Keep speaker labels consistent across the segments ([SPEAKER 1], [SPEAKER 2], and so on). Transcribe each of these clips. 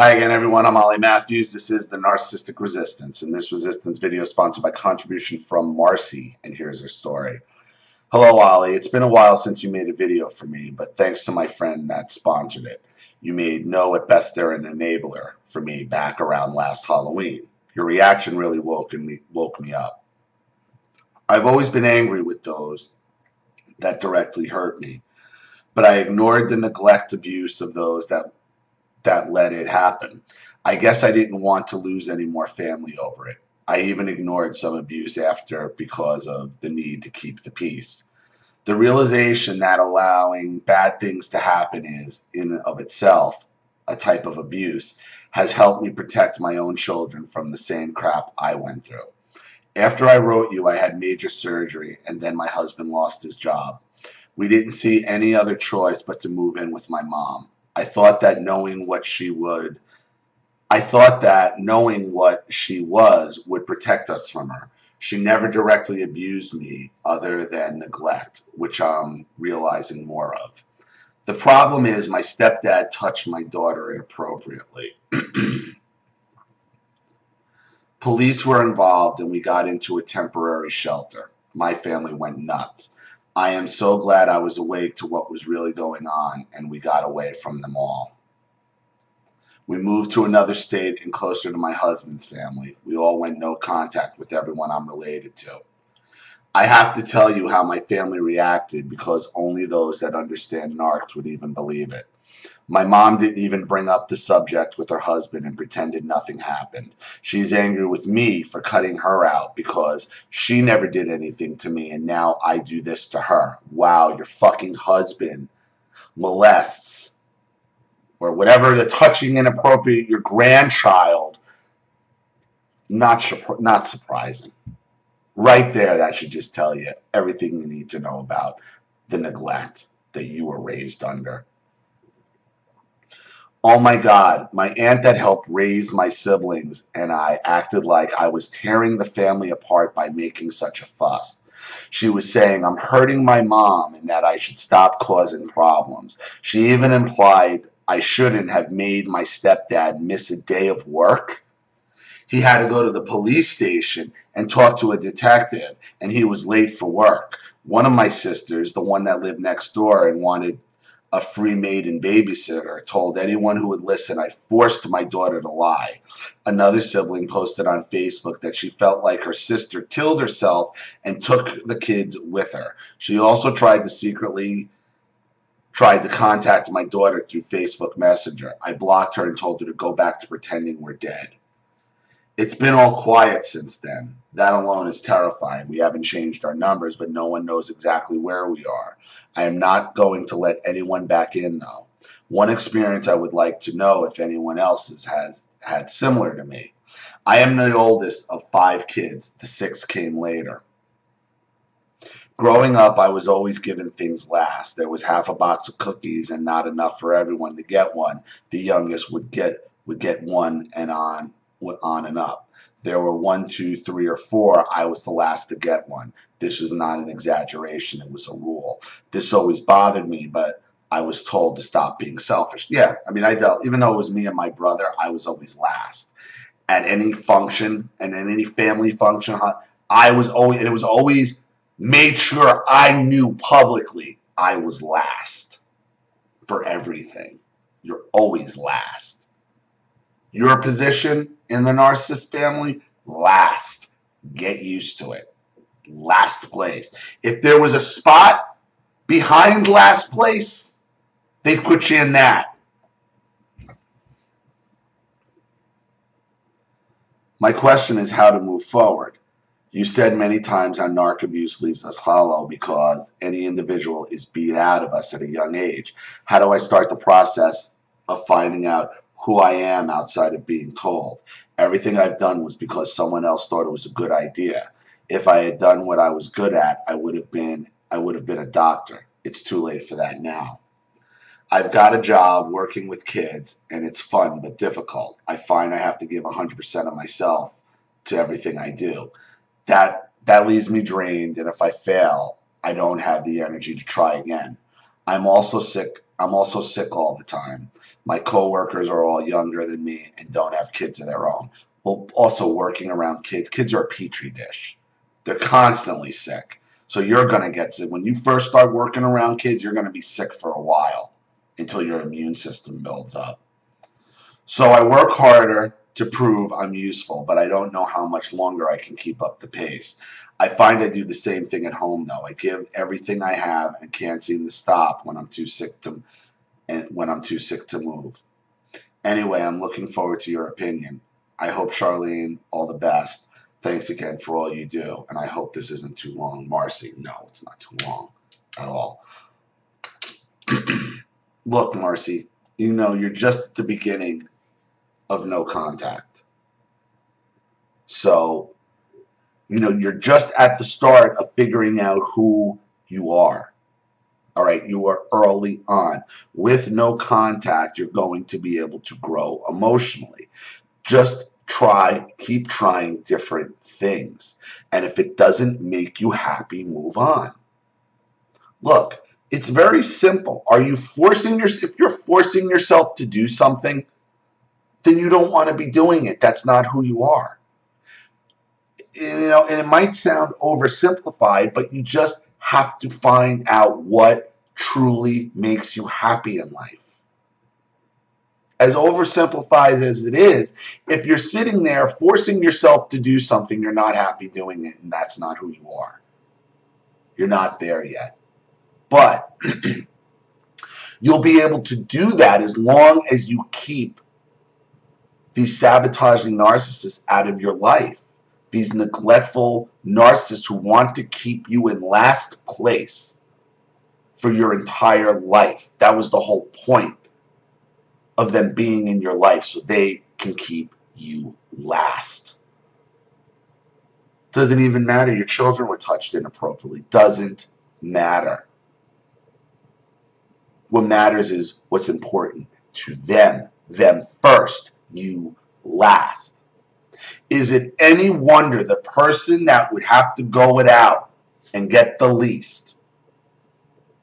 [SPEAKER 1] Hi again, everyone. I'm Ollie Matthews. This is the Narcissistic Resistance, and this resistance video is sponsored by contribution from Marcy, and here's her story. Hello, Ollie. It's been a while since you made a video for me, but thanks to my friend that sponsored it. You made No at Best They're an Enabler for me back around last Halloween. Your reaction really woke me up. I've always been angry with those that directly hurt me, but I ignored the neglect abuse of those that let it happen. I guess I didn't want to lose any more family over it. I even ignored some abuse after because of the need to keep the peace. The realization that allowing bad things to happen is, in and of itself, a type of abuse, has helped me protect my own children from the same crap I went through. After I wrote you, I had major surgery, and then my husband lost his job. We didn't see any other choice but to move in with my mom. I thought that knowing what she was would protect us from her. She never directly abused me other than neglect, which I'm realizing more of. The problem is my stepdad touched my daughter inappropriately. Police were involved and we got into a temporary shelter. My family went nuts. I am so glad I was awake to what was really going on and we got away from them all. We moved to another state and closer to my husband's family. We all went no contact with everyone I'm related to. I have to tell you how my family reacted because only those that understand narcs would even believe it. My mom didn't even bring up the subject with her husband and pretended nothing happened. She's angry with me for cutting her out because she never did anything to me and now I do this to her. Wow, your fucking husband molests or whatever, the touching inappropriate, your grandchild. Not surprising. Right there, that should just tell you everything you need to know about the neglect that you were raised under. Oh my God, my aunt that helped raise my siblings and I acted like I was tearing the family apart by making such a fuss. She was saying I'm hurting my mom and that I should stop causing problems. She even implied I shouldn't have made my stepdad miss a day of work. He had to go to the police station and talk to a detective, and he was late for work. One of my sisters, the one that lived next door and wanted a free maid and babysitter, told anyone who would listen I forced my daughter to lie. Another sibling posted on Facebook that she felt like her sister killed herself and took the kids with her. She also tried to contact my daughter through Facebook Messenger. I blocked her and told her to go back to pretending we're dead. It's been all quiet since then. That alone is terrifying. We haven't changed our numbers, but no one knows exactly where we are. I am not going to let anyone back in, though. One experience I would like to know if anyone else has had similar to me. I am the oldest of 5 kids. The 6th came later. Growing up, I was always given things last. There was half a box of cookies and not enough for everyone to get one. The youngest would get one and on and up. There were 1, 2, 3, or 4. I was the last to get one. This was not an exaggeration. It was a rule. This always bothered me, but I was told to stop being selfish. Yeah, I mean, even though it was me and my brother, I was always last. At any function and at any family function, it was always made sure I knew publicly I was last for everything. You're always last. Your position in the narcissist family, last. Get used to it. Last place. If there was a spot behind last place, they'd put you in that. My question is how to move forward. You said many times how narc abuse leaves us hollow because any individual is beat out of us at a young age. How do I start the process of finding out who I am outside of being told? Everything I've done was because someone else thought it was a good idea. If I had done what I was good at, I would have been a doctor. It's too late for that now. I've got a job working with kids, and it's fun but difficult. I find I have to give 100% of myself to everything I do. That leaves me drained, and if I fail, I don't have the energy to try again. I'm also sick I'm also sick all the time. My coworkers are all younger than me and don't have kids of their own. Well, also working around kids. Kids are a petri dish. They're constantly sick. So you're going to get sick. When you first start working around kids, you're going to be sick for a while until your immune system builds up. So I work harder to prove I'm useful, but I don't know how much longer I can keep up the pace. I find I do the same thing at home, though. I give everything I have and can't seem to stop when I'm too sick to move. Anyway, I'm looking forward to your opinion. I hope, Charlene, all the best. Thanks again for all you do, and I hope this isn't too long. Marcy, no, it's not too long at all. Look, Marcy, you know, you're just at the beginning of no contact. So, you know, you're just at the start of figuring out who you are. All right, you are early on. With no contact, you're going to be able to grow emotionally. Just keep trying different things. And if it doesn't make you happy, move on. Look, it's very simple. If you're forcing yourself to do something, then you don't want to be doing it. That's not who you are. You know, and it might sound oversimplified, but you just have to find out what truly makes you happy in life. As oversimplified as it is, if you're sitting there forcing yourself to do something, you're not happy doing it, and that's not who you are. You're not there yet. But you'll be able to do that as long as you keep these sabotaging narcissists out of your life. These neglectful narcissists who want to keep you in last place for your entire life. That was the whole point of them being in your life, so they can keep you last. Doesn't even matter. Your children were touched inappropriately. Doesn't matter. What matters is what's important to them. Them first, you last. Is it any wonder the person that would have to go it out and get the least?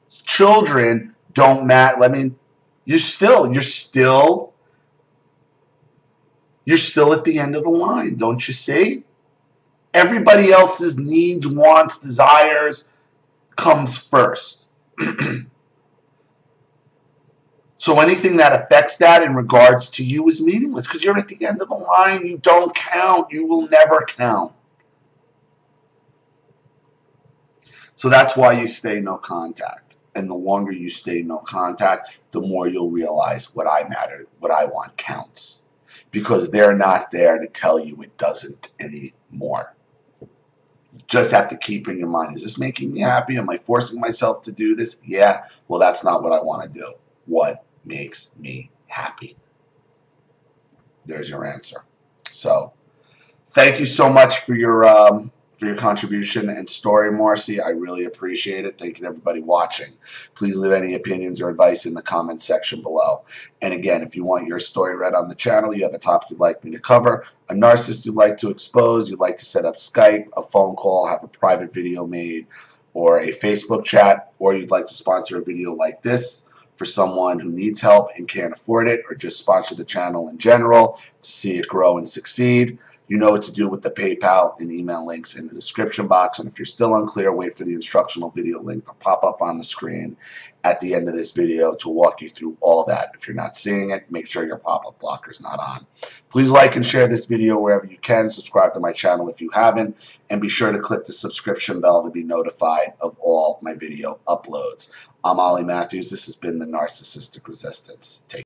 [SPEAKER 1] Children don't matter. I mean, you're still at the end of the line, don't you see? Everybody else's needs, wants, desires comes first. So anything that affects that in regards to you is meaningless because you're at the end of the line. You don't count. You will never count. So that's why you stay no contact. And the longer you stay no contact, the more you'll realize what I want counts. Because they're not there to tell you it doesn't anymore. You just have to keep in your mind, is this making me happy? Am I forcing myself to do this? Yeah. Well, that's not what I want to do. What makes me happy? There's your answer. So, thank you so much for your contribution and story, Marcy. I really appreciate it. Thank you to everybody watching. Please leave any opinions or advice in the comment section below. And again, if you want your story read on the channel, you have a topic you'd like me to cover, a narcissist you'd like to expose, you'd like to set up Skype, a phone call, have a private video made, or a Facebook chat, or you'd like to sponsor a video like this for someone who needs help and can't afford it, or just sponsor the channel in general to see it grow and succeed, you know what to do with the PayPal and email links in the description box. And if you're still unclear, wait for the instructional video link to pop up on the screen at the end of this video to walk you through all that. If you're not seeing it, make sure your pop-up blocker is not on. Please like and share this video wherever you can. Subscribe to my channel if you haven't. And be sure to click the subscription bell to be notified of all my video uploads. I'm Ollie Matthews. This has been the Narcissistic Resistance. Take